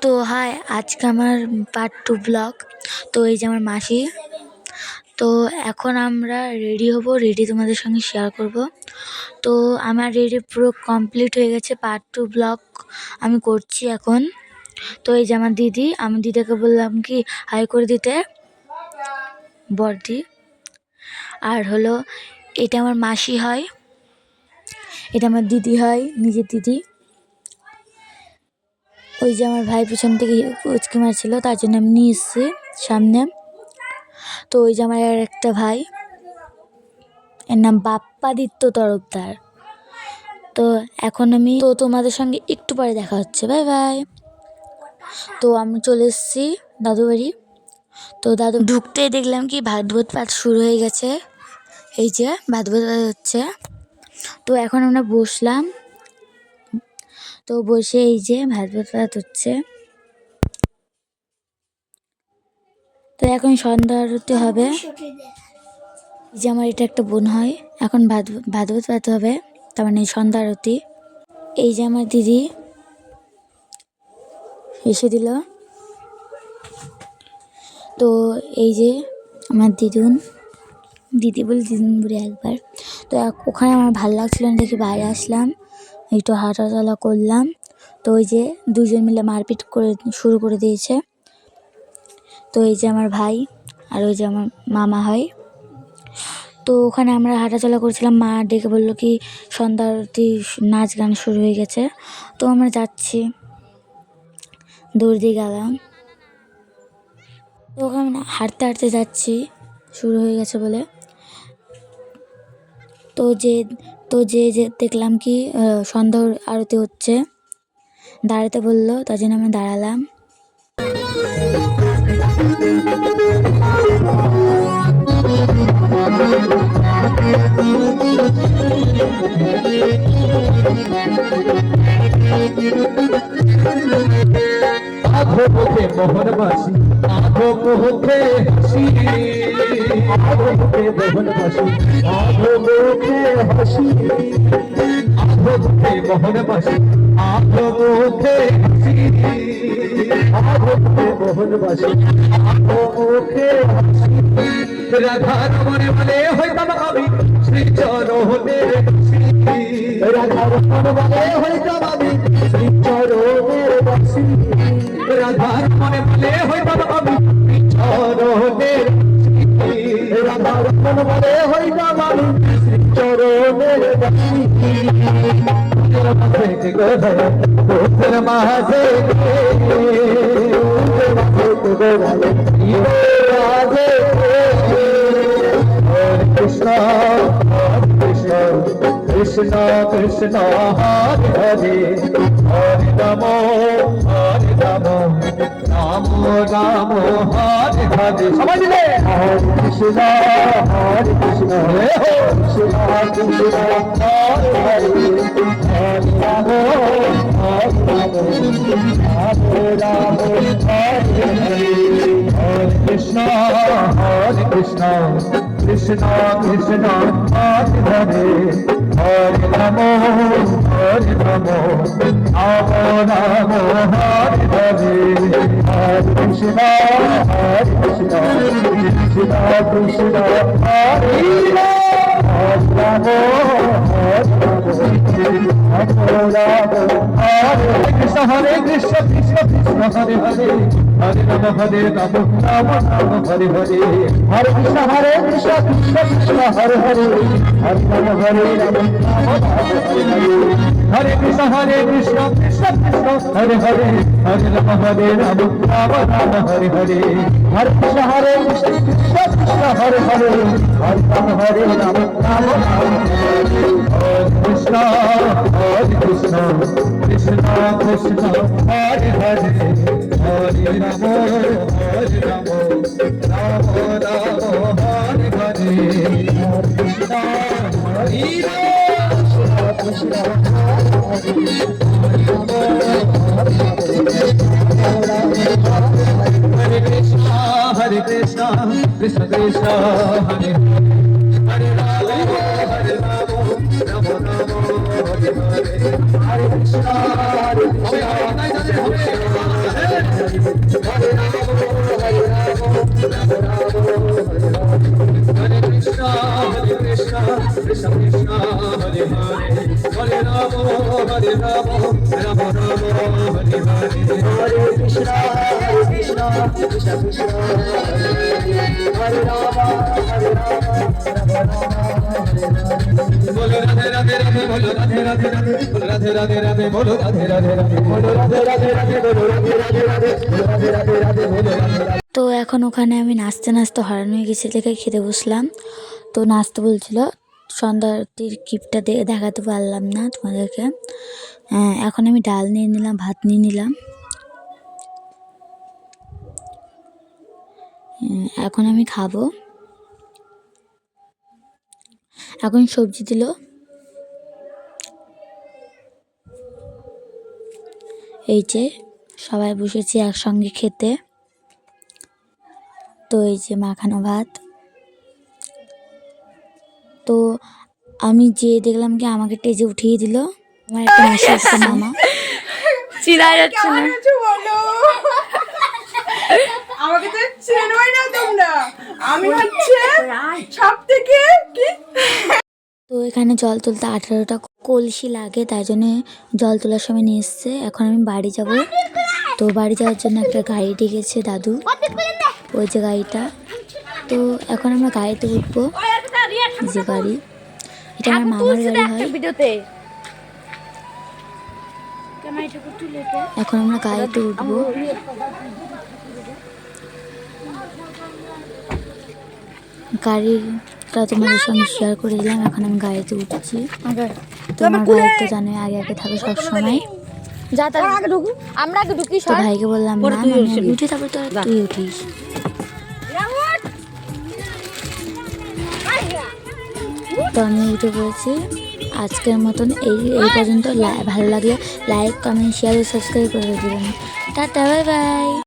তো হাই, আজকে আমার পার্ট 2 ব্লগ। তো এই যে আমার মাসি। তো এখন আমরা রেডি হব, রেডি তোমাদের সঙ্গে শেয়ার করব। তো আমার রেডি পুরো কমপ্লিট হয়ে গেছে, পার্ট 2 ব্লগ আমি করছি এখন। তো এই যে আমার দিদি, আমি দিদিকে বললাম কি হাই করে দিতে, বড়দি। আর হলো এটা আমার মাসি হয়, এটা আমার দিদি হয়, নিজের দিদি। ওই যে আমার ভাই পিছন থেকে উচকি মারছিল, তার জন্য আমি নিয়ে এসেছি সামনে। তো ওই যে আমার আর একটা ভাই, এর নাম বাপ্পাদিত্য তরফদার। তো এখন আমি তোমাদের সঙ্গে একটু পরে দেখা হচ্ছে, বাই বাই। তো আমি চলে এসেছি দাদু বাড়ি। তো দাদু ঢুকতেই দেখলাম কি ভাগবত পাঠ শুরু হয়ে গেছে। এই যে ভাগবত পাঠ হচ্ছে। তো এখন আমরা বসলাম, তো বসে এই যে ভাগবত পাঠ হচ্ছে। তো এখন সন্ধ্যা আরতি হবে। যে আমার এটা একটা বোন হয়, এখন ভাগবত পাঠ হবে, তার মানে সন্ধ্যা আরতি। এই যে আমার দিদি এসে দিল। তো এই যে আমার দিদি বলে একবার। তো ওখানে আমার ভালো লাগছিল না দেখে বাইরে আসলাম, একটু হাঁটাচলা করলাম। তো ওই যে দুজন মিলে মারপিট করে শুরু করে দিয়েছে। তো এই যে আমার ভাই আর ওই যে আমার মামা হয়। তো ওখানে আমরা হাঁটাচলা করছিলাম, মা ডেকে বললো কি সন্ধ্যা আরতি নাচ গান শুরু হয়ে গেছে। তো আমরা যাচ্ছি, দৌড় দিয়ে গেলাম। তো ওখানে হাঁটতে হাঁটতে যাচ্ছি, শুরু হয়ে গেছে বলে। তো যে দেখলাম কি সন্ধ্যা আরতি হচ্ছে, দাঁড়াতে বললো, তার জন্য আমি দাঁড়ালাম। आँखों मुखे मोहन बासी, आँखों मुखे हसी, आँखों मुखे मोहन बासी, आँखों मुखे हसी, आँखों मुखे मोहन बासी, आँखों मुखे हसी, आँखों मुखे मोहन बासी, आँखों मुखे हसी। राधा रमण बने होइतम आमी श्री चरणে বসি, राधा रमण बने होइतम आमी श्री चरणে বসি, রাধার মনে বলে হইতাম আমি চরণের, রাধার মনে বলে হইতাম আমি চরণের বাসি। তোর মাঝে কৃষ্ণ কৃষ্ণ কৃষ্ণ কৃষ্ণ হরে হরে, হরে রাম হরে রাম, রাম রাম হরে হরে। সবাই মিলে হরে কৃষ্ণ কৃষ্ণ কৃষ্ণ কৃষ্ণ হরে হরে, হরে রাম হরে রাম, রাম রাম হরে হরে, হরে কৃষ্ণ কৃষ্ণ কৃষ্ণ কৃষ্ণ হরে হরে, হরে রাম হরে রাম, রাম রাম হরে হরে, হরে কৃষ্ণ কৃষ্ণ কৃষ্ণ কৃষ্ণ হরে রাম, হরে কৃষ্ণ হরে কৃষ্ণ কৃষ্ণ কৃষ্ণ হরে হরে, হরে রাম রাম রাম হরে হরে, হরে কৃষ্ণ কৃষ্ণ কৃষ্ণ হরে হরে, হরে রাম রাম রাম হরে হরে, হরে কৃষ্ণ কৃষ্ণ কৃষ্ণ হরে হরে, হরে রাম রাম রাম হরে হরে, হরে কৃষ্ণ কৃষ্ণ কৃষ্ণ হরে হরে, হরে রাম রাম রাম হরে কৃষ্ণ কৃষ্ণ কৃষ্ণ কৃষ্ণ হরে হরে, হরে রাম হরে রাম, রাম রাম হরে হরে, কৃষ্ণ হরে কৃষ্ণ হরে কৃষ্ণ হরে কৃষ্ণ কৃষ্ণ কৃষ্ণ হরে হরে, হরে রাম রাম রাম হরে হরে, হরে কৃষ্ণ হরে কৃষ্ণ। बोलो राधे राधे राधे बोलो राधे राधे राधे बोलो राधे राधे राधे बोलो राधे राधे राधे बोलो राधे राधे राधे बोलो राधे राधे राधे बोलो राधे राधे राधे बोलो राधे राधे। তো এখন ওখানে আমি নাচতে নাচতে হয়রান হয়ে গেছি দেখে খেতে বসলাম। তো নাচতে বলছিল, সন্ধ্যাটির ক্লিপটা দেখাতে পারলাম না তোমাদেরকে। এখন আমি ডাল নিয়ে নিলাম, ভাত নিয়ে নিলাম। এখন আমি খাবো। এখন সবজি দিল, এই যে সবাই বসেছি একসঙ্গে খেতে। তো এই যে মাখানো ভাত। তো আমি যে দেখলাম কি আমাকে টেজে উঠিয়ে দিল আমার একটা মাসি একটা মামা। চিনা যাচ্ছে না, আমাকে তো চেনোই না তোমরা, আমি হচ্ছে সব থেকে কি। তো এখানে জল তুলতে 18টা কলসি লাগে, তাই জন্য জল তোলার সময় নিয়ে এসছে। এখন আমি বাড়ি যাব। তো বাড়ি যাওয়ার জন্য একটা গাড়ি ডেকেছে দাদু, ওই যে গাড়িটা। তো এখন আমরা গাড়িতে উঠবো, যে গাড়ি, এটা আমার মামার গাড়ি হয়। এখন আমরা গাড়িতে উঠবো। গাড়িটা তোমাদের সঙ্গে শেয়ার করে দিলাম। এখন আমি গাড়িতে উঠছি। তো আমার গাড়িতে জানো আগে আগে থাকে সবসময়। তো ভাইকে বললাম না আমি উঠি, তারপর তুই উঠিস। তো আমি উঠে পড়েছি। আজকের মতন এই পর্যন্ত। ভালো লাগলে লাইক, কমেন্ট, শেয়ার ও সাবস্ক্রাইব করে দেবেন। Tata, bye bye.